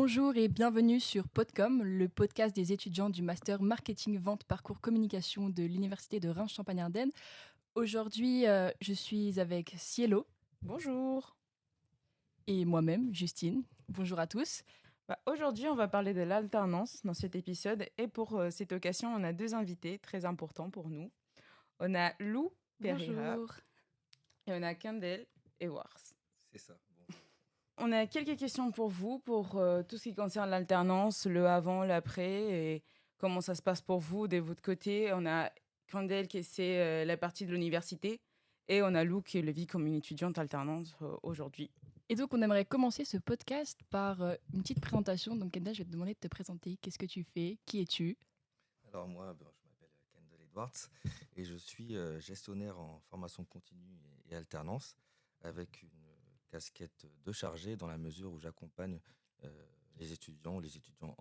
Bonjour et bienvenue sur Podcom, le podcast des étudiants du master marketing, vente, parcours, communication de l'université de Reims-Champagne-Ardenne. Aujourd'hui, je suis avec Cielo Bonjour. et moi-même, Justine. Bonjour à tous. Aujourd'hui, on va parler de l'alternance dans cet épisode et pour cette occasion, on a deux invités très importants pour nous. On a Lou Pereira Bonjour. et on a Kendall Ewars. C'est ça, bonjour. On a quelques questions pour vous pour tout ce qui concerne l'alternance, le avant, l'après et comment ça se passe pour vous de votre côté. On a Kendall qui c'est la partie de l'université et on a Lou qui le vit comme une étudiante alternante aujourd'hui. Et donc, on aimerait commencer ce podcast par une petite présentation. Donc, Kendall, je vais te demander de te présenter. Qu'est-ce que tu fais? Qui es-tu? Alors moi, je m'appelle Kendall Edwards et je suis gestionnaire en formation continue et alternance avec une casquette de chargé dans la mesure où j'accompagne les étudiants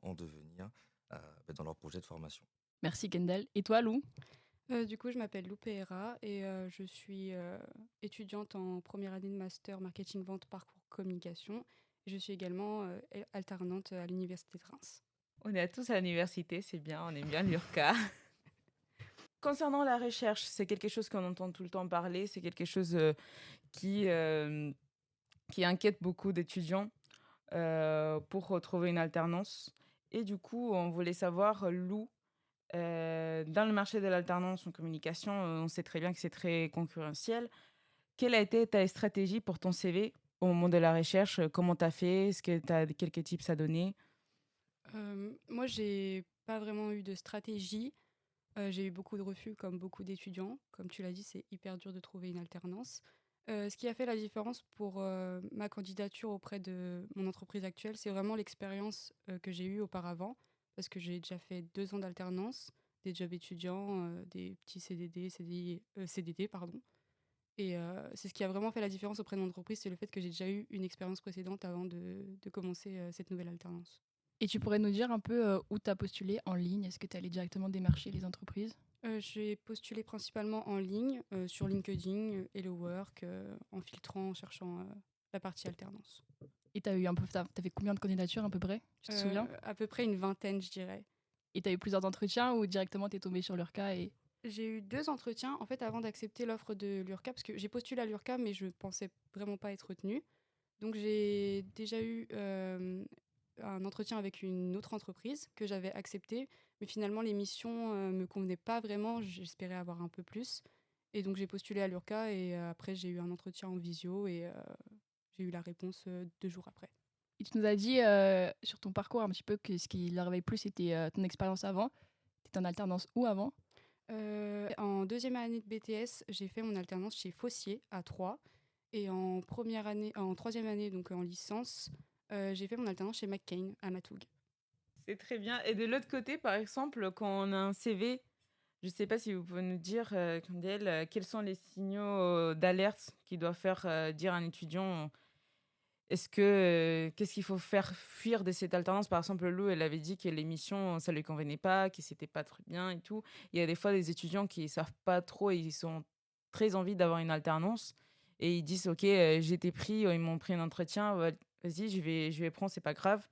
en devenir dans leur projet de formation. Merci, Kendall. Et toi, Lou? Je m'appelle Lou Pereira et je suis étudiante en première année de master marketing, vente, parcours, communication. Je suis également alternante à l'université de Reims. On est tous à l'université, c'est bien, on aime bien l'URCA. Concernant la recherche, c'est quelque chose qu'on entend tout le temps parler, c'est quelque chose qui, euh, qui inquiète beaucoup d'étudiants pour retrouver une alternance. Et du coup, on voulait savoir, Lou, dans le marché de l'alternance en communication, on sait très bien que c'est très concurrentiel. Quelle a été ta stratégie pour ton CV au moment de la recherche? Comment tu as fait? Est-ce que tu as quelques tips à donner? Moi, j'ai pas vraiment eu de stratégie. J'ai eu beaucoup de refus, comme beaucoup d'étudiants. Comme tu l'as dit, c'est hyper dur de trouver une alternance. Ce qui a fait la différence pour ma candidature auprès de mon entreprise actuelle, c'est vraiment l'expérience que j'ai eue auparavant, parce que j'ai déjà fait 2 ans d'alternance, des jobs étudiants, des petits CDD, CDI, CDD, pardon. Et c'est ce qui a vraiment fait la différence auprès de mon entreprise, c'est le fait que j'ai déjà eu une expérience précédente avant de commencer cette nouvelle alternance. Et tu pourrais nous dire un peu où tu as postulé en ligne? Est-ce que tu es allé directement démarcher les entreprises? J'ai postulé principalement en ligne, sur LinkedIn, Hello Work, en filtrant, en cherchant la partie alternance. Et tu as eu un peu, t'as fait combien de candidatures à peu près? Tu te souviens? À peu près une vingtaine, je dirais. Et tu as eu plusieurs entretiens ou directement tu es tombé sur leur cas et... J'ai eu 2 entretiens, en fait, avant d'accepter l'offre de l'URCA, parce que j'ai postulé à l'URCA, mais je pensais vraiment pas être retenue. Donc j'ai déjà eu un entretien avec une autre entreprise que j'avais accepté, mais finalement les missions me convenaient pas vraiment. J'espérais avoir un peu plus, et donc j'ai postulé à l'URCA et après j'ai eu un entretien en visio et j'ai eu la réponse 2 jours après. Et tu nous as dit sur ton parcours un petit peu que ce qui leur avait plu, c'était ton expérience avant. Tu étais en alternance où avant? En deuxième année de BTS, j'ai fait mon alternance chez Fossier à Troyes, et en troisième année, donc en licence, j'ai fait mon alternance chez McCain à Matoug. C'est très bien. Et de l'autre côté, par exemple, quand on a un CV, je ne sais pas si vous pouvez nous dire, Candiel, quels sont les signaux d'alerte qui doivent faire dire à un étudiant, qu'est-ce qu'il faut faire fuir de cette alternance? Par exemple, Lou, elle avait dit que l'émission, ça lui convenait pas, que c'était pas très bien et tout. Il y a des fois des étudiants qui savent pas trop et ils ont très envie d'avoir une alternance et ils disent, OK, j'ai été pris, ils m'ont pris un entretien, vas-y, je vais prendre, c'est pas grave.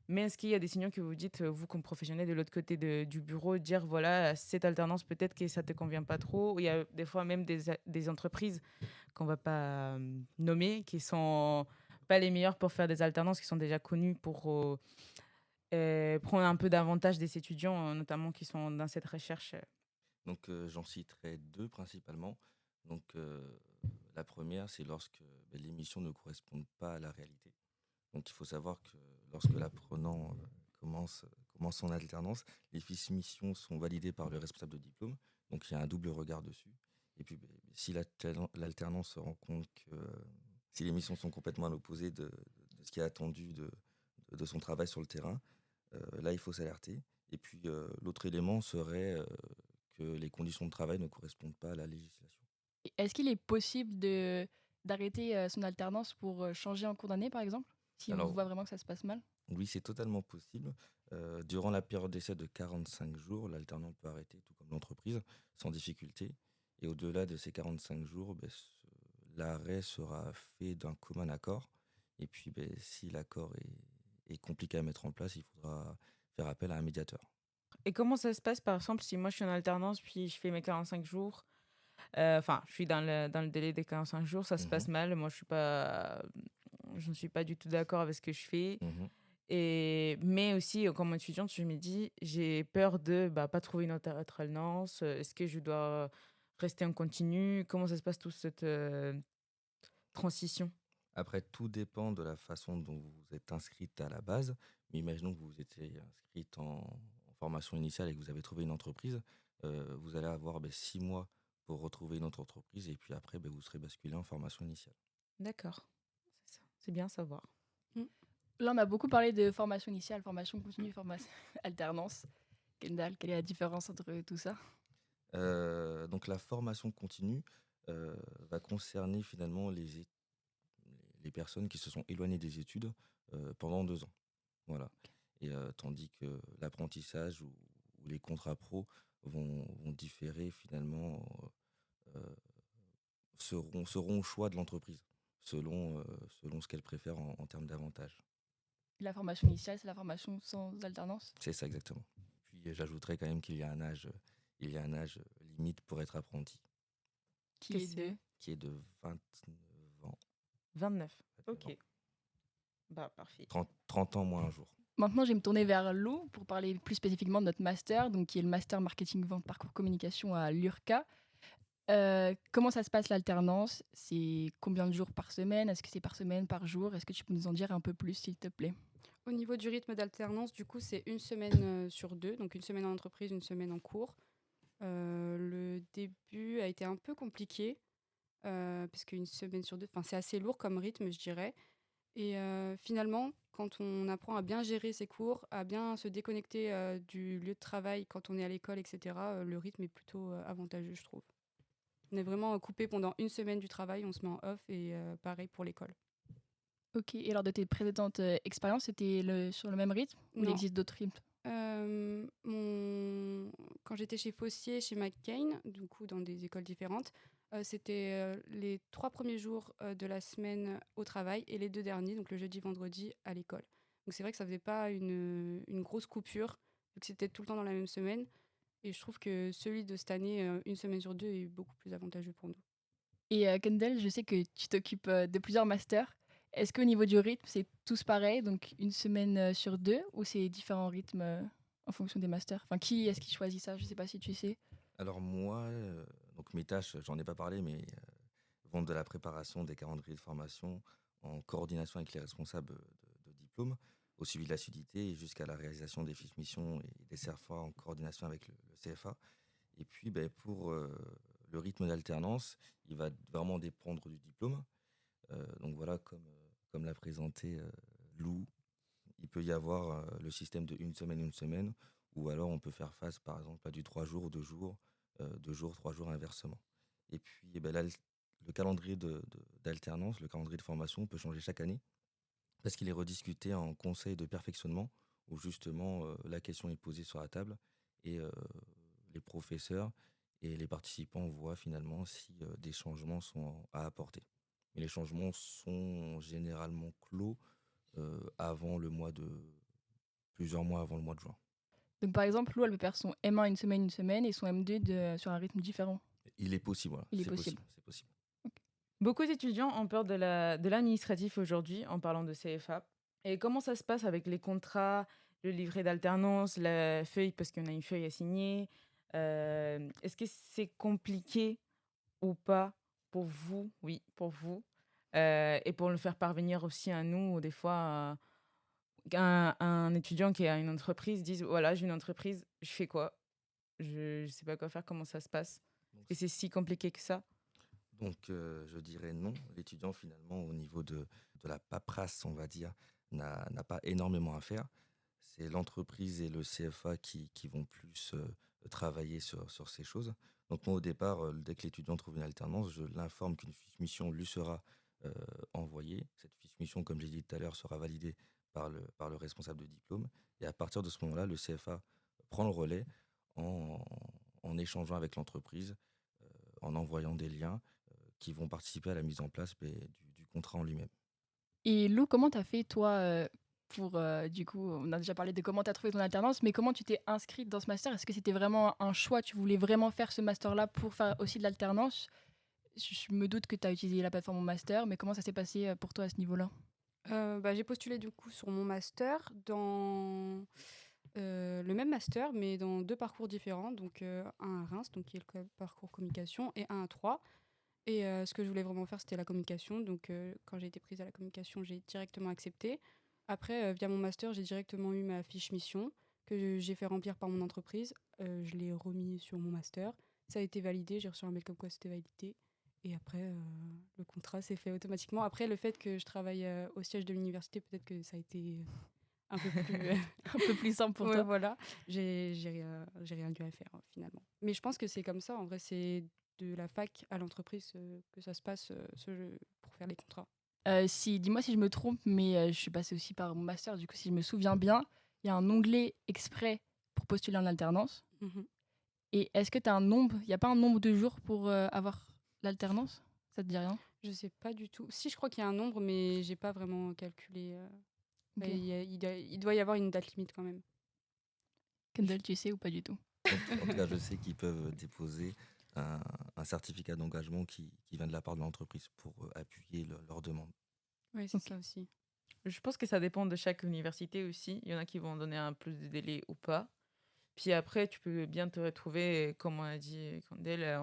Mais est-ce qu'il y a des signaux que vous dites, vous, comme professionnel, de l'autre côté du bureau, dire, voilà, cette alternance, peut-être que ça ne te convient pas trop. Il y a des fois même des entreprises qu'on ne va pas nommer, qui sont pas les meilleures pour faire des alternances, qui sont déjà connues pour prendre un peu d'avantage des étudiants, notamment qui sont dans cette recherche. Donc j'en citerai deux principalement. Donc la première, c'est lorsque les missions ne correspondent pas à la réalité. Donc il faut savoir que lorsque l'apprenant commence son alternance, les fiches missions sont validées par le responsable de diplôme. Donc il y a un double regard dessus. Et puis si l'alternance se rend compte que si les missions sont complètement à l'opposé de ce qui est attendu de son travail sur le terrain, là il faut s'alerter. Et puis l'autre élément serait que les conditions de travail ne correspondent pas à la législation. Et est-ce qu'il est possible d'arrêter son alternance pour changer en cours d'année, par exemple? Si on Alors voit vraiment que ça se passe mal? oui, c'est totalement possible. Durant la période d'essai de 45 jours, l'alternant peut arrêter, tout comme l'entreprise, sans difficulté. Et au-delà de ces 45 jours, l'arrêt sera fait d'un commun accord. Et puis, si l'accord est compliqué à mettre en place, il faudra faire appel à un médiateur. Et comment ça se passe, par exemple, si moi je suis en alternance, puis je fais mes 45 jours, enfin, je suis dans le délai des 45 jours, ça se passe Mhm, mal, moi je ne suis pas du tout d'accord avec ce que je fais. mhm. Mais aussi, comme étudiante, je me dis, j'ai peur de pas trouver une alternance. Est-ce que je dois rester en continu? Comment ça se passe, toute cette transition? Après, tout dépend de la façon dont vous êtes inscrite à la base. Mais imaginons que vous étiez inscrite en formation initiale et que vous avez trouvé une entreprise. Vous allez avoir 6 mois pour retrouver une autre entreprise et puis après, vous serez basculé en formation initiale. D'accord, c'est ça. C'est bien à savoir. Mm. Là, on a beaucoup parlé de formation initiale, formation continue, formation alternance. Kendall, quelle est la différence entre tout ça? Donc la formation continue va concerner finalement les personnes qui se sont éloignées des études pendant 2 ans. Voilà. Et tandis que l'apprentissage ou les contrats pro vont différer finalement, euh, seront au choix de l'entreprise, selon ce qu'elle préfère en termes d'avantages. La formation initiale, c'est la formation sans alternance? C'est ça exactement. Puis j'ajouterais quand même qu'il y a un âge limite pour être apprenti, Qui Que est c'est de... qui est de 29 ans. 29. 29 ans. Ok, bah parfait. 30 ans moins un jour. Maintenant, je vais me tourner vers Lou pour parler plus spécifiquement de notre master, donc qui est le master marketing vente parcours communication à l'URCA. Comment ça se passe l'alternance? C'est combien de jours par semaine? Est-ce que c'est par semaine, par jour? Est-ce que tu peux nous en dire un peu plus, s'il te plaît? Au niveau du rythme d'alternance, du coup, c'est une semaine sur deux, donc une semaine en entreprise, une semaine en cours. Le début a été un peu compliqué, parce qu'une semaine sur deux, c'est assez lourd comme rythme, je dirais. Et finalement, quand on apprend à bien gérer ses cours, à bien se déconnecter du lieu de travail quand on est à l'école, etc., le rythme est plutôt avantageux, je trouve. On est vraiment coupé pendant une semaine du travail, on se met en off et pareil pour l'école. Ok, et lors de tes précédentes expériences, c'était sur le même rythme ou il Non. existe d'autres rythmes? Quand j'étais chez Fossier, chez McCain, du coup dans des écoles différentes, c'était les 3 premiers jours de la semaine au travail et les 2 derniers, donc le jeudi, vendredi, à l'école. Donc c'est vrai que ça faisait pas une grosse coupure, vu que c'était tout le temps dans la même semaine. Et je trouve que celui de cette année, une semaine sur deux, est beaucoup plus avantageux pour nous. Et Kendall, je sais que tu t'occupes de plusieurs masters. Est-ce qu'au niveau du rythme, c'est tous pareil, donc une semaine sur deux, ou c'est différents rythmes en fonction des masters? Enfin, qui est-ce qui choisit ça? Je sais pas si tu sais. Alors moi, donc mes tâches, j'en ai pas parlé, mais vont de la préparation des calendriers de formation en coordination avec les responsables de diplôme, au suivi de l'assiduité et jusqu'à la réalisation des fiches missions et des CRFA en coordination avec le CFA. Et puis pour le rythme d'alternance, il va vraiment dépendre du diplôme. Donc voilà, comme l'a présenté Lou, il peut y avoir le système de une semaine, ou alors on peut faire face par exemple à du 3 jours ou 2 jours, 2 jours, 3 jours inversement. Et puis le calendrier d'alternance, le calendrier de formation peut changer chaque année parce qu'il est rediscuté en conseil de perfectionnement où justement la question est posée sur la table et les professeurs et les participants voient finalement si des changements sont à apporter. Et les changements sont généralement clos avant plusieurs mois avant le mois de juin. Donc par exemple, Lou, elle peut faire son M1 une semaine, et son M2 sur un rythme différent. Il est possible, voilà. Il est C'est possible. possible, c'est possible. Beaucoup d'étudiants ont peur de l'administratif aujourd'hui en parlant de CFA. Et comment ça se passe avec les contrats, le livret d'alternance, la feuille, parce qu'on a une feuille à signer? Est-ce que c'est compliqué ou pas pour vous? Oui, pour vous. Et pour le faire parvenir aussi à nous, ou des fois, un étudiant qui a une entreprise dit, voilà, j'ai une entreprise, je fais quoi? Je ne sais pas quoi faire, comment ça se passe? Donc, Et c'est si compliqué que ça? je dirais non. L'étudiant, finalement, au niveau de la paperasse, on va dire, n'a pas énormément à faire. C'est l'entreprise et le CFA qui vont plus travailler sur ces choses. Donc moi, au départ, dès que l'étudiant trouve une alternance, je l'informe qu'une fiche mission lui sera euh, envoyée. Cette fiche mission, comme j'ai dit tout à l'heure, sera validée par le responsable de diplôme. Et à partir de ce moment-là, le CFA prend le relais en, en échangeant avec l'entreprise, en envoyant des liens qui vont participer à la mise en place du contrat en lui-même. Et Lou, comment t'as fait, toi, du coup, on a déjà parlé de comment tu as trouvé ton alternance, mais comment tu t'es inscrite dans ce master? Est-ce que c'était vraiment un choix? Tu voulais vraiment faire ce master-là pour faire aussi de l'alternance? Je me doute que tu as utilisé la plateforme Mon Master, mais comment ça s'est passé pour toi à ce niveau-là? J'ai postulé du coup sur mon master dans le même master, mais dans 2 parcours différents. Donc, un à Reims, donc qui est le parcours communication, et un à Troyes. Et ce que je voulais vraiment faire, c'était la communication. Donc, quand j'ai été prise à la communication, j'ai directement accepté. Après, via mon master, j'ai directement eu ma fiche mission que j'ai fait remplir par mon entreprise. Je l'ai remis sur mon master. Ça a été validé. J'ai reçu un mail comme quoi c'était validé. Et après, le contrat s'est fait automatiquement. Après, le fait que je travaille au siège de l'université, peut-être que ça a été un peu plus. Un peu plus simple pour Ouais, toi? voilà. J'ai rien dû à faire finalement. Mais je pense que c'est comme ça. En vrai, c'est de la fac à l'entreprise que ça se passe pour faire les contrats. Dis-moi si je me trompe, mais je suis passée aussi par mon master, du coup, si je me souviens bien, il y a un onglet exprès pour postuler en alternance. Mhm. Et est-ce que tu as un nombre? Il n'y a pas un nombre de jours pour avoir l'alternance? Ça te dit rien? Je sais pas du tout. Si, je crois qu'il y a un nombre, mais j'ai pas vraiment calculé. Ok. Il doit y avoir une date limite quand même. Kendall, tu sais ou pas du tout? En tout cas, je sais qu'ils peuvent déposer un certificat d'engagement qui vient de la part de l'entreprise pour appuyer leur demande. Oui, c'est Ok. ça aussi. Je pense que ça dépend de chaque université aussi. Il y en a qui vont donner un plus de délai ou pas. Puis après, tu peux bien te retrouver, comme on a dit Candel,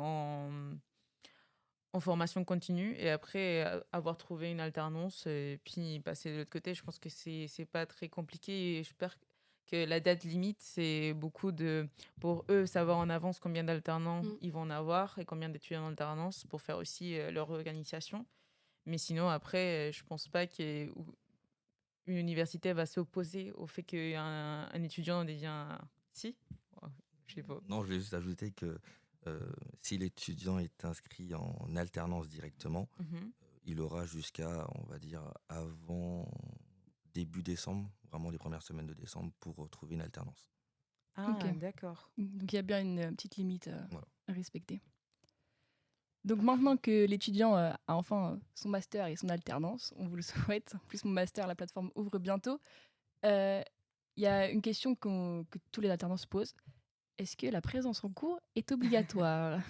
en formation continue et après avoir trouvé une alternance et puis passer de l'autre côté. Je pense que c'est pas très compliqué et j'espère que la date limite, c'est beaucoup de pour eux savoir en avance combien d'alternants Mm. ils vont en avoir et combien d'étudiants en alternance pour faire aussi leur organisation. Mais sinon, après, je pense pas qu'une université va s'opposer au fait qu'un étudiant devient... Si? Ouais, je sais pas. Non, je vais juste ajouter que si l'étudiant est inscrit en alternance directement, Mhm. il aura jusqu'à, on va dire, avant début décembre, vraiment les premières semaines de décembre, pour trouver une alternance. Ok. Ah, d'accord. Donc il y a bien une petite limite Voilà. à respecter. Donc maintenant que l'étudiant a enfin son master et son alternance, on vous le souhaite. En plus, mon master, la plateforme ouvre bientôt. Il y a une question que tous les alternants se posent. Est-ce que la présence en cours est obligatoire?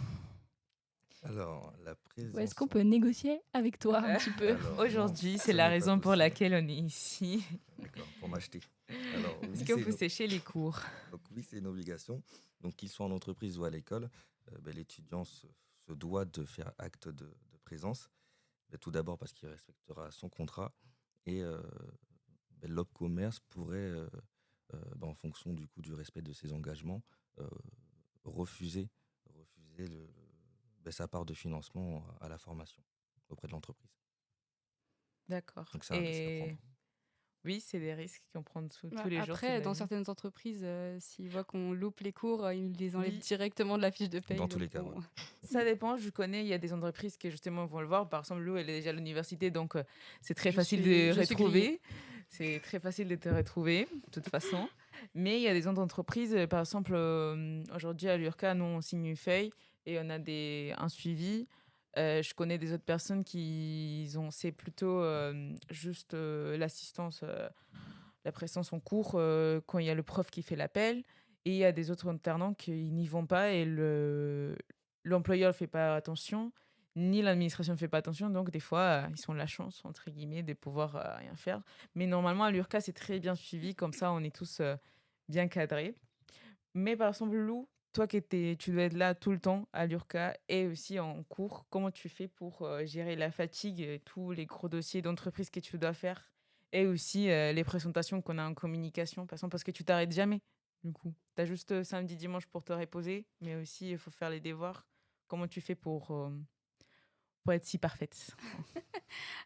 Alors, la Ou est-ce présence qu'on en... peut négocier avec toi un petit peu? Alors, non, Aujourd'hui, c'est ce la n'est pas raison pour possible. laquelle on est ici. D'accord, pour m'acheter. Alors, Est-ce oui, qu'on c'est peut sécher les cours? donc, oui, c'est une obligation. Donc, qu'il soit en entreprise ou à l'école, l'étudiant se doit de faire acte de présence. Tout d'abord parce qu'il respectera son contrat et l'Opcommerce pourrait, en fonction du coup du respect de ses engagements, euh, refuser sa part de financement à la formation auprès de l'entreprise. D'accord. Donc c'est un risque à Et prendre. oui, c'est des risques qu'on prend Bah, tous les jours, c'est de après, la dans vie. certaines entreprises, s'ils voient qu'on loupe les cours, ils les enlèvent Oui, directement de la fiche de paye. Dans tous Donc les cas, bon. voilà. ça dépend. Je connais, il y a des entreprises qui justement vont le voir. Par exemple, Lou, elle est déjà à l'université, donc c'est très facile de Je suis grillée. retrouver. C'est très facile de te retrouver, de toute façon. Mais il y a des autres entreprises, par exemple, aujourd'hui à l'URCA, nous, on signe une feuille et on a un suivi. Je connais des autres personnes c'est plutôt juste l'assistance, la présence en cours quand il y a le prof qui fait l'appel. Et il y a des autres alternants qui n'y vont pas et l'employeur ne fait pas attention, ni l'administration ne fait pas attention. Donc, des fois, ils ont la chance, entre guillemets, de pouvoir rien faire. Mais normalement, à l'URCA, c'est très bien suivi. Comme ça, on est tous bien cadrés. Mais par exemple, Lou, toi tu dois être là tout le temps à l'URCA et aussi en cours. Comment tu fais pour gérer la fatigue, tous les gros dossiers d'entreprise que tu dois faire et aussi les présentations qu'on a en communication, par exemple, parce que tu t'arrêtes jamais, du coup. Tu as juste samedi, dimanche pour te reposer, mais aussi il faut faire les devoirs. Comment tu fais pour être si parfaite?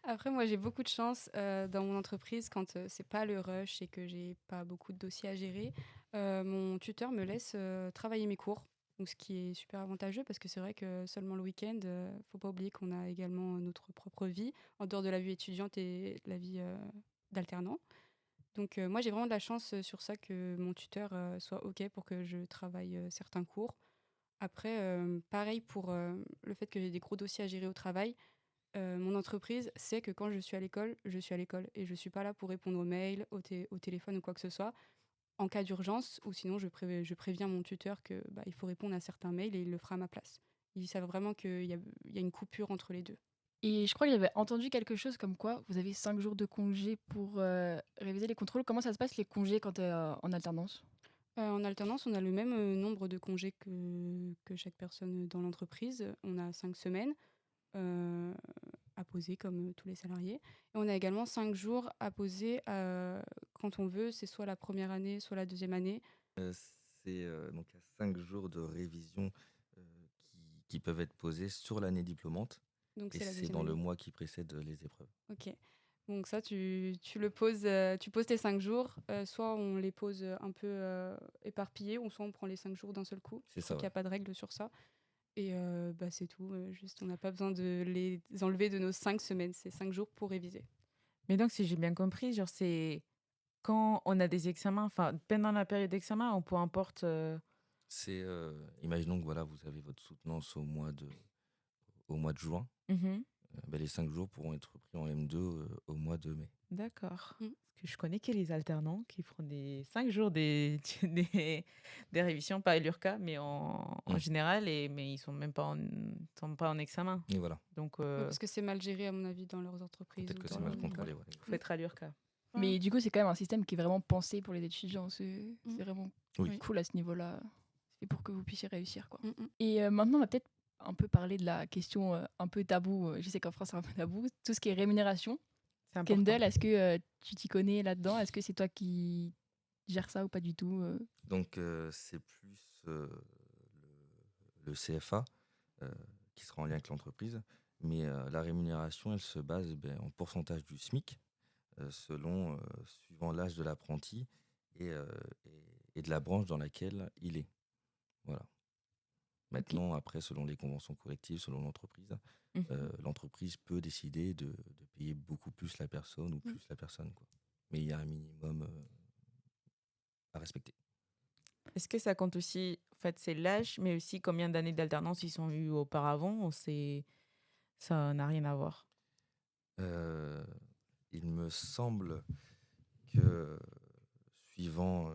Après, moi, j'ai beaucoup de chance dans mon entreprise quand c'est pas le rush et que j'ai pas beaucoup de dossiers à gérer. Mon tuteur me laisse travailler mes cours, donc ce qui est super avantageux parce que c'est vrai que seulement le week-end, faut pas oublier qu'on a également notre propre vie en dehors de la vie étudiante et de la vie d'alternant. Donc moi, j'ai vraiment de la chance sur ça que mon tuteur soit OK pour que je travaille certains cours. Après, pareil pour le fait que j'ai des gros dossiers à gérer au travail. mon entreprise sait que quand je suis à l'école, je suis à l'école et je ne suis pas là pour répondre aux mails, au téléphone ou quoi que ce soit, en cas d'urgence, ou sinon je préviens mon tuteur que il faut répondre à certains mails et il le fera à ma place. Ils savent vraiment qu'il y a une coupure entre les deux. Et je crois que j'avais entendu quelque chose comme quoi vous avez 5 jours de congé pour réviser les contrôles. Comment ça se passe les congés quand tu es en alternance? En alternance, on a le même nombre de congés que chaque personne dans l'entreprise. On a 5 semaines euh, à poser comme tous les salariés. Et on a également 5 jours à poser quand on veut. C'est soit la première année, soit la deuxième année. Euh, donc il y a 5 jours de révision euh, qui peuvent être posés sur l'année diplômante Donc et c'est la c'est deuxième dans le année. mois qui précède les épreuves. Ok. Donc ça, tu le poses, tu poses tes 5 jours. Soit on les pose un peu éparpillés, ou soit on prend les 5 jours d'un seul coup. C'est Je crois ça, qu'il n'y ouais. a pas de règle sur ça. Et c'est tout. Juste, on n'a pas besoin de les enlever de nos 5 semaines. C'est 5 jours pour réviser. Mais donc, si j'ai bien compris, genre, c'est quand on a des examens, enfin, pendant la période d'examen, ou peu importe. Imaginons que voilà, vous avez votre soutenance au mois de juin. Mhm. Les 5 jours pourront être pris en M2 au mois de mai. D'accord. Mm. Parce que je connais que les alternants qui font des 5 jours des révisions, pas à l'URCA, mais en général, mais ils sont même pas sont pas en examen. Et voilà, Donc, Parce que c'est mal géré, à mon avis, dans leurs entreprises peut-être ou que dans c'est mal leurs écoles. contrôlé. Ouais. il faut être à l'URCA. Mais du coup, c'est quand même un système qui est vraiment pensé pour les étudiants. C'est vraiment Oui. cool à ce niveau-là. C'est pour que vous puissiez réussir, quoi. Mm. Et maintenant, on va peut-être un peu parler de la question un peu tabou. Je sais qu'en France, c'est un peu tabou. Tout ce qui est rémunération. C'est important. Kendall, est-ce que tu t'y connais là-dedans? Est-ce que c'est toi qui gères ça ou pas du tout? Donc c'est plus le CFA qui sera en lien avec l'entreprise. Mais la rémunération, elle se base en pourcentage du SMIC, suivant l'âge de l'apprenti et, euh, et de la branche dans laquelle il est. Voilà. Maintenant, après, selon les conventions collectives, selon l'entreprise, Mhm. l'entreprise peut décider de payer beaucoup plus la personne ou plus la personne, quoi. Mais il y a un minimum à respecter. Est-ce que ça compte aussi, en fait, c'est l'âge, mais aussi combien d'années d'alternance ils ont eu auparavant, ou ça n'a rien à voir? Euh, il me semble que suivant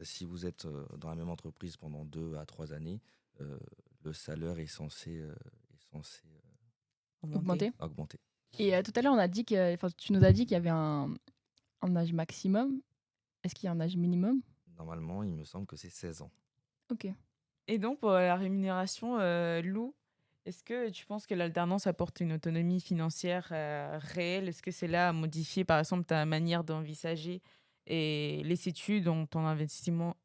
si vous êtes dans la même entreprise pendant 2 à 3 années, le salaire est censé Augmenter? augmenter. Et tout à l'heure, tu nous as dit qu'il y avait un âge maximum. Est-ce qu'il y a un âge minimum? Normalement, il me semble que c'est 16 ans. Ok. Et donc, pour la rémunération, Lou, est-ce que tu penses que l'alternance apporte une autonomie financière réelle? Est-ce que c'est là à modifier, par exemple, ta manière d'envisager et les études, ton investissement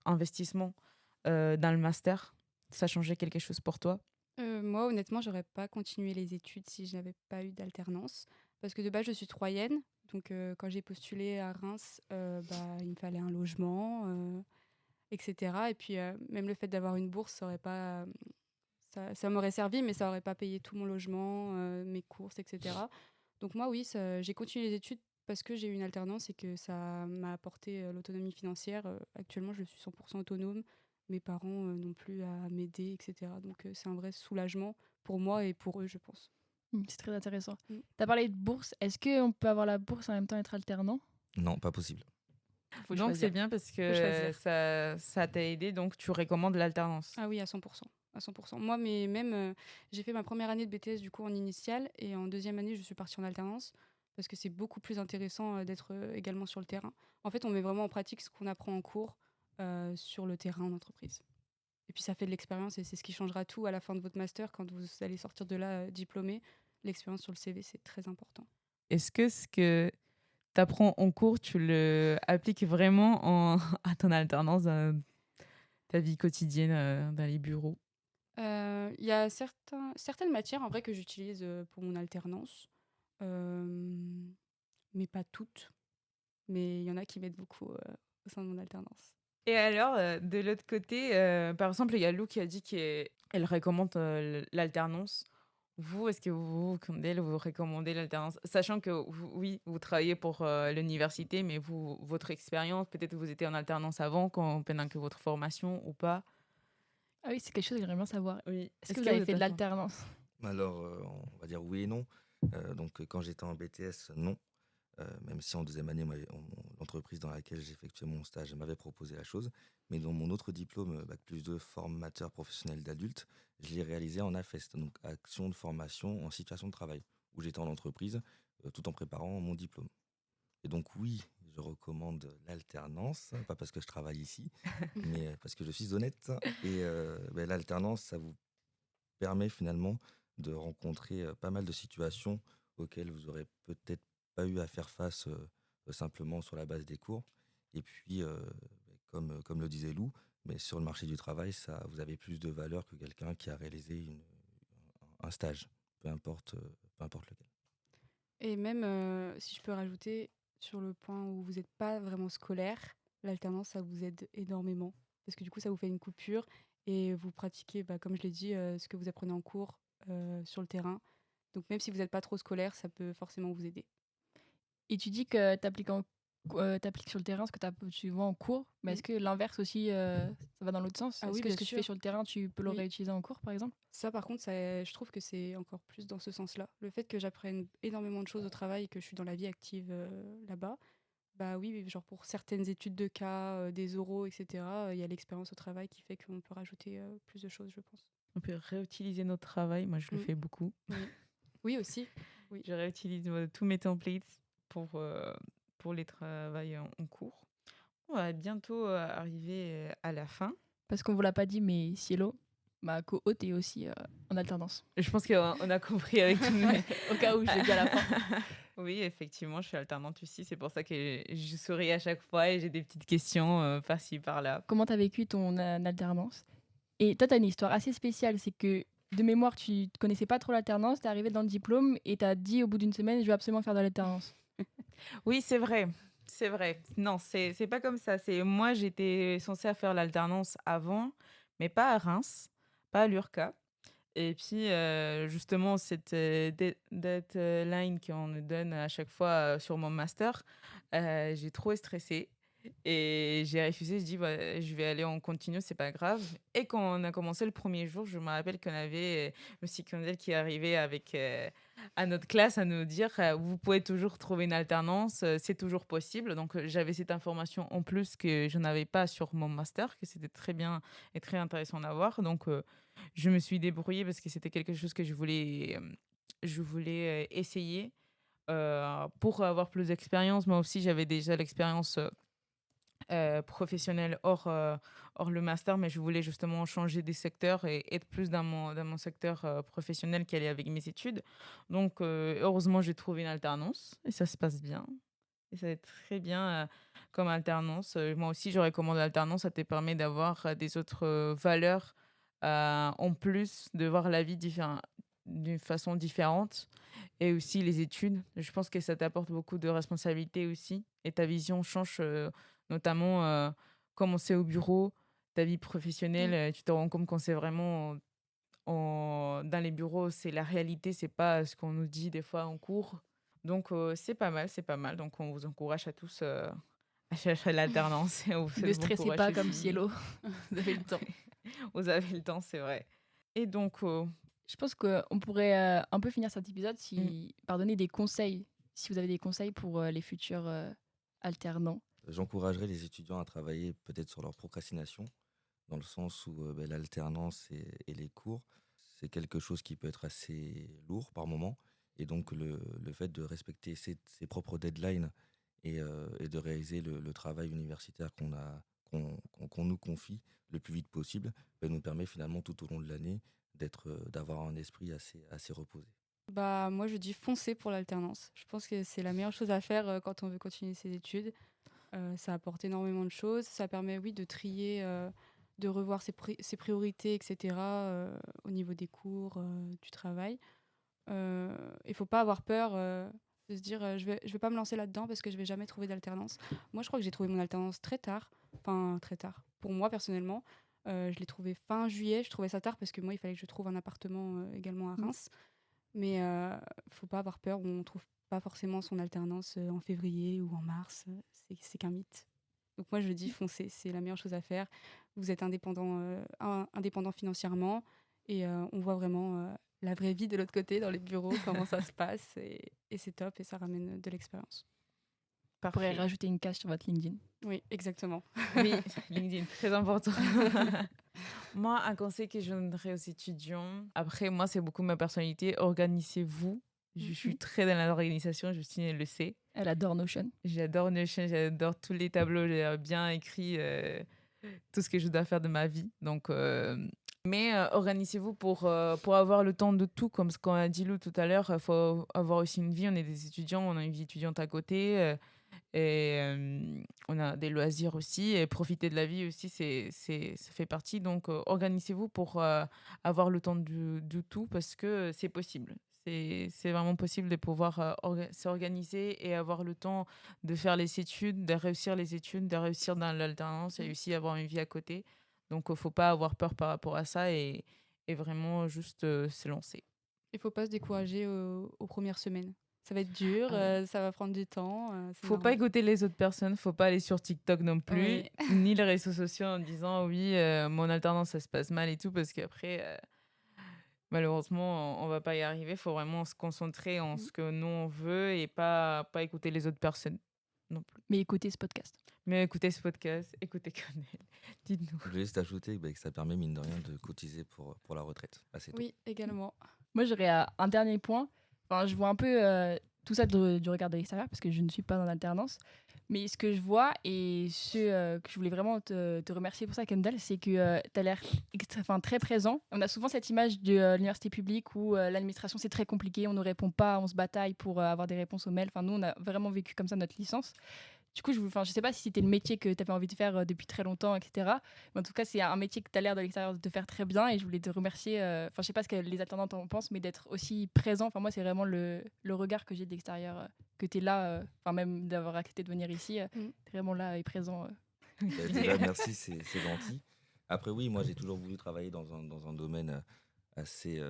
dans le master? Ça a changé quelque chose pour toi? Moi, honnêtement, j'aurais pas continué les études si je n'avais pas eu d'alternance. Parce que de base, je suis troyenne. Donc, quand j'ai postulé à Reims, il me fallait un logement, etc. Et puis, même le fait d'avoir une bourse, ça aurait pas, ça m'aurait servi, mais ça aurait pas payé tout mon logement, mes courses, etc. Donc, moi, oui, j'ai continué les études parce que j'ai eu une alternance et que ça m'a apporté l'autonomie financière. Actuellement, je suis 100% autonome. Mes parents n'ont plus à m'aider, etc. Donc, c'est un vrai soulagement pour moi et pour eux, je pense. C'est très intéressant. Mm. Tu as parlé de bourse. Est-ce qu'on peut avoir la bourse en même temps être alternant? Non, pas possible. Faut Donc, choisir. c'est bien parce Faut que choisir. ça t'a aidé, donc tu recommandes l'alternance. Ah oui, à 100%. À 100%. Moi, mais même, j'ai fait ma première année de BTS du coup en initiale et en deuxième année, je suis partie en alternance parce que c'est beaucoup plus intéressant d'être également sur le terrain. En fait, on met vraiment en pratique ce qu'on apprend en cours sur le terrain en entreprise. Et puis, ça fait de l'expérience et c'est ce qui changera tout à la fin de votre master quand vous allez sortir de là diplômé. L'expérience sur le CV, c'est très important. Est-ce que ce que tu apprends en cours, tu le appliques vraiment à ton alternance, dans ta vie quotidienne, dans les bureaux? Il y a certaines matières en vrai que j'utilise pour mon alternance, euh, mais pas toutes. Mais il y en a qui m'aident beaucoup au sein de mon alternance. Et alors, de l'autre côté, par exemple, il y a Lou qui a dit qu'elle recommande l'alternance. Vous, est-ce que Kandel, vous recommandez l'alternance? Sachant que, oui, vous travaillez pour l'université, mais votre expérience, peut-être que vous étiez en alternance avant, pendant que votre formation ou pas. Ah oui, c'est quelque chose que j'aimerais bien savoir. Oui. Est-ce que vous avez fait de l'alternance? Alors, on va dire oui et non. Donc, quand j'étais en BTS, non. Même si en deuxième année, l'entreprise dans laquelle j'effectuais mon stage m'avait proposé la chose. Mais dans mon autre diplôme, Bac+2 formateur professionnel d'adulte, je l'ai réalisé en AFEST, donc action de formation en situation de travail, où j'étais en entreprise tout en préparant mon diplôme. Et donc oui, je recommande l'alternance, pas parce que je travaille ici, mais parce que je suis honnête. Et l'alternance, ça vous permet finalement de rencontrer pas mal de situations auxquelles vous aurez peut-être pas eu à faire face simplement sur la base des cours. Et puis, comme le disait Lou, mais sur le marché du travail, ça, vous avez plus de valeur que quelqu'un qui a réalisé un stage, peu importe, peu importe lequel. Et même, si je peux rajouter, sur le point où vous n'êtes pas vraiment scolaire, l'alternance, ça vous aide énormément. Parce que du coup, ça vous fait une coupure et vous pratiquez, bah, comme je l'ai dit, ce que vous apprenez en cours, sur le terrain. Donc même si vous n'êtes pas trop scolaire, ça peut forcément vous aider. Et tu dis que tu appliques, sur le terrain ce que tu vois en cours, mais Mmh. est-ce que l'inverse aussi, ça va dans l'autre sens? Ah Est-ce oui, que ce bien que tu fais sûr. sur le terrain, tu peux le Oui. réutiliser en cours, par exemple? Ça, par contre, je trouve que c'est encore plus dans ce sens-là. Le fait que j'apprenne énormément de choses au travail et que je suis dans la vie active, là-bas, bah oui, oui, genre pour certaines études de cas, des oraux et cetera, il y a l'expérience au travail qui fait qu'on peut rajouter, plus de choses, je pense. On peut réutiliser notre travail. Moi, je le Mmh. fais beaucoup. Oui. Oui aussi. Oui. Je réutilise tous mes templates pour les travails en cours. On va bientôt arriver à la fin. Parce qu'on vous l'a pas dit, mais Cielo, ma co-hôte, est aussi en alternance. Je pense qu'on a compris avec tout le Ouais, au cas où, je l'ai dit à la fin. Oui, effectivement, je suis alternante aussi. C'est pour ça que je souris à chaque fois et j'ai des petites questions par-ci, par-là. Comment t'as vécu ton alternance? Et toi, t'as une histoire assez spéciale, c'est que de mémoire, tu ne connaissais pas trop l'alternance, t'es arrivé dans le diplôme et t'as dit au bout d'une semaine, je veux absolument faire de l'alternance. Oui, c'est vrai. C'est vrai. Non, c'est pas comme ça. C'est moi, j'étais censée faire l'alternance avant, mais pas à Reims, pas à l'URCA. Et puis, justement, cette deadline qu'on nous donne à chaque fois sur mon master, j'ai trop stressé et j'ai refusé. Je dis, bah, je vais aller en continu, c'est pas grave. Et quand on a commencé le premier jour, je me rappelle qu'on avait M. Condel qui arrivait à notre classe à nous dire, vous pouvez toujours trouver une alternance, c'est toujours possible. Donc, j'avais cette information en plus que je n'avais pas sur mon master, que c'était très bien et très intéressant d'avoir. Donc, je me suis débrouillée parce que c'était quelque chose que je voulais essayer pour avoir plus d'expérience. Moi aussi, j'avais déjà l'expérience professionnelle hors le master, mais je voulais justement changer des secteurs et être plus dans mon secteur professionnel qui allait avec mes études. Donc, heureusement, j'ai trouvé une alternance et ça se passe bien. Et ça va être très bien comme alternance. Moi aussi, je recommande l'alternance. Ça te permet d'avoir des autres valeurs en plus, de voir la vie d'une façon différente. Et aussi les études. Je pense que ça t'apporte beaucoup de responsabilités aussi. Et ta vision change, notamment comment c'est au bureau, ta vie professionnelle. Mmh. Tu te rends compte quand c'est vraiment dans les bureaux, c'est la réalité, c'est pas ce qu'on nous dit des fois en cours. Donc, c'est pas mal, c'est pas mal. Donc, on vous encourage à tous à chercher l'alternance et on vous Ne souhaite bon stressez courage pas comme aussi. Cielo, vous avez le temps. Vous avez le temps, c'est vrai. Et donc, Je pense qu'on pourrait un peu finir cet épisode mm, par donner des conseils, si vous avez des conseils pour les futurs alternants. J'encouragerais les étudiants à travailler peut-être sur leur procrastination, dans le sens où l'alternance et les cours, c'est quelque chose qui peut être assez lourd par moment. Et donc le fait de respecter ses propres deadlines et de réaliser le travail universitaire qu'on nous confie le plus vite possible, nous permet finalement tout au long de l'année d'avoir un esprit assez reposé. Bah, moi, je dis foncez pour l'alternance. Je pense que c'est la meilleure chose à faire, quand on veut continuer ses études. Ça apporte énormément de choses. Ça permet, oui, de trier, de revoir ses priorités et cetera, au niveau des cours, du travail. Il faut pas avoir peur, de se dire, je vais pas me lancer là-dedans parce que je vais jamais trouver d'alternance». Moi, je crois que j'ai trouvé mon alternance très tard, enfin très tard. Pour moi, personnellement, je l'ai trouvé fin juillet. Je trouvais ça tard parce que moi, il fallait que je trouve un appartement, également à Mm. Reims. Mais faut pas avoir peur, on trouve pas forcément son alternance, en février ou en mars, c'est qu'un mythe. Donc moi, je dis foncez, c'est la meilleure chose à faire. Vous êtes indépendant, indépendant financièrement et on voit vraiment, la vraie vie de l'autre côté, dans les bureaux, comment ça se passe. Et c'est top et ça ramène de l'expérience. Vous pourrez rajouter une case sur votre LinkedIn. Oui, exactement. Oui, LinkedIn, très important. Moi, un conseil que je donnerais aux étudiants, après, moi, c'est beaucoup ma personnalité. Organisez-vous. Je suis très dans l'organisation, Justine le sait. Elle adore Notion. J'adore Notion, j'adore tous les tableaux, j'ai bien écrit tout ce que je dois faire de ma vie. Donc, mais organisez-vous pour avoir le temps de tout. Comme ce qu'on a dit Lou tout à l'heure, il faut avoir aussi une vie. On est des étudiants, on a une vie étudiante à côté. Et on a des loisirs aussi. Et profiter de la vie aussi, ça fait partie. Donc, organisez-vous pour avoir le temps de tout parce que c'est possible. C'est vraiment possible de pouvoir s'organiser et avoir le temps de faire les études, de réussir les études, de réussir dans l'alternance et aussi avoir une vie à côté. Donc, il ne faut pas avoir peur par rapport à ça et vraiment juste se lancer. Il ne faut pas se décourager aux premières semaines. Ça va être dur, ça va prendre du temps. Faut pas écouter les autres personnes, faut pas aller sur TikTok non plus, ni les réseaux sociaux en disant oui, mon alternance ça se passe mal et tout, parce qu'après, malheureusement, on va pas y arriver. Faut vraiment se concentrer en ce que nous on veut et pas écouter les autres personnes non plus. Mais écoutez ce podcast. Écoutez Connell. Dites-nous. Je voulais juste ajouter que ça permet, mine de rien, de cotiser pour la retraite. Oui, également. Moi, j'aurais un dernier point. Enfin, je vois un peu tout ça du regard de l'extérieur parce que je ne suis pas en alternance. Mais ce que je vois et ce que je voulais vraiment te remercier pour ça, Kendall, c'est que tu as l'air très présent. On a souvent cette image de l'université publique où l'administration, c'est très compliqué, on ne répond pas, on se bataille pour avoir des réponses aux mails. Enfin, nous, on a vraiment vécu comme ça notre licence. Du coup, je ne sais pas si c'était le métier que tu avais envie de faire depuis très longtemps, etc. Mais en tout cas, c'est un métier que tu as l'air de l'extérieur de te faire très bien et je voulais te remercier. Enfin, je ne sais pas ce que les alternantes en pensent, mais d'être aussi présent. Enfin, moi, c'est vraiment le regard que j'ai de l'extérieur, que tu es là, même d'avoir accepté de venir ici. Tu es vraiment là et présent. Déjà, merci, c'est gentil. Après, oui, moi, j'ai toujours voulu travailler dans un domaine assez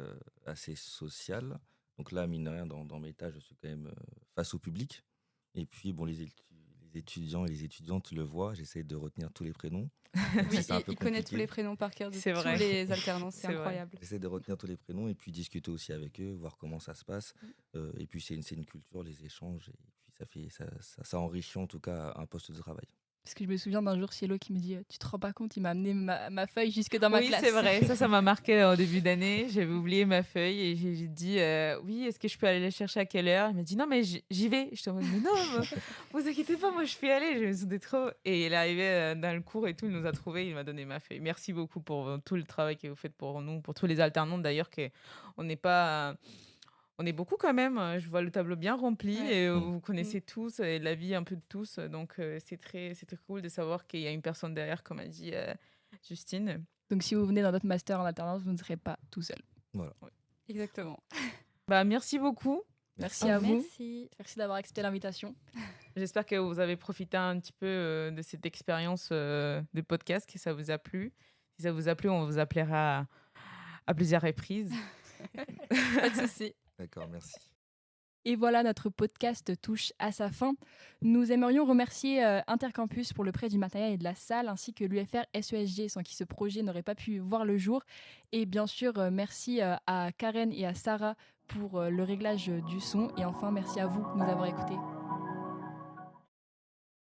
social. Donc là, mine de rien, dans mes tâches, je suis quand même face au public. Et puis, bon, les étudiants et les étudiantes le voient, j'essaie de retenir tous les prénoms. Oui, il connaît tous les prénoms par cœur de tous les alternances, c'est incroyable. J'essaie de retenir tous les prénoms et puis discuter aussi avec eux, voir comment ça se passe. Et puis c'est une culture, les échanges, et puis ça enrichit en tout cas un poste de travail. Parce que je me souviens d'un jour, Cielo qui me dit « Tu te rends pas compte, il m'a amené ma feuille jusque dans ma classe. » Oui, c'est vrai. Ça m'a marqué au début d'année. J'avais oublié ma feuille et j'ai dit oui, est-ce que je peux aller la chercher à quelle heure? Il m'a dit non, mais j'y vais. Je te dis mais non, vous inquiétez pas, moi je peux y aller. Je me souvenais trop. Et il est arrivé dans le cours et tout, il nous a trouvés, il m'a donné ma feuille. Merci beaucoup pour tout le travail que vous faites pour nous, pour tous les alternants d'ailleurs, qu'on n'est pas. On est beaucoup quand même. Je vois le tableau bien rempli et vous connaissez tous et la vie un peu de tous. Donc, c'est très cool de savoir qu'il y a une personne derrière, comme a dit Justine. Donc, si vous venez dans notre master en alternance, vous ne serez pas tout seul. Voilà. Oui. Exactement. Merci beaucoup. Merci à vous. Merci d'avoir accepté l'invitation. J'espère que vous avez profité un petit peu de cette expérience de podcast, que ça vous a plu. Si ça vous a plu, on vous appellera à plusieurs reprises. Pas de souci. D'accord, merci. Et voilà, notre podcast touche à sa fin. Nous aimerions remercier Intercampus pour le prêt du matériel et de la salle, ainsi que l'UFR SESG, sans qui ce projet n'aurait pas pu voir le jour. Et bien sûr, merci à Karen et à Sarah pour le réglage du son. Et enfin, merci à vous de nous avoir écoutés.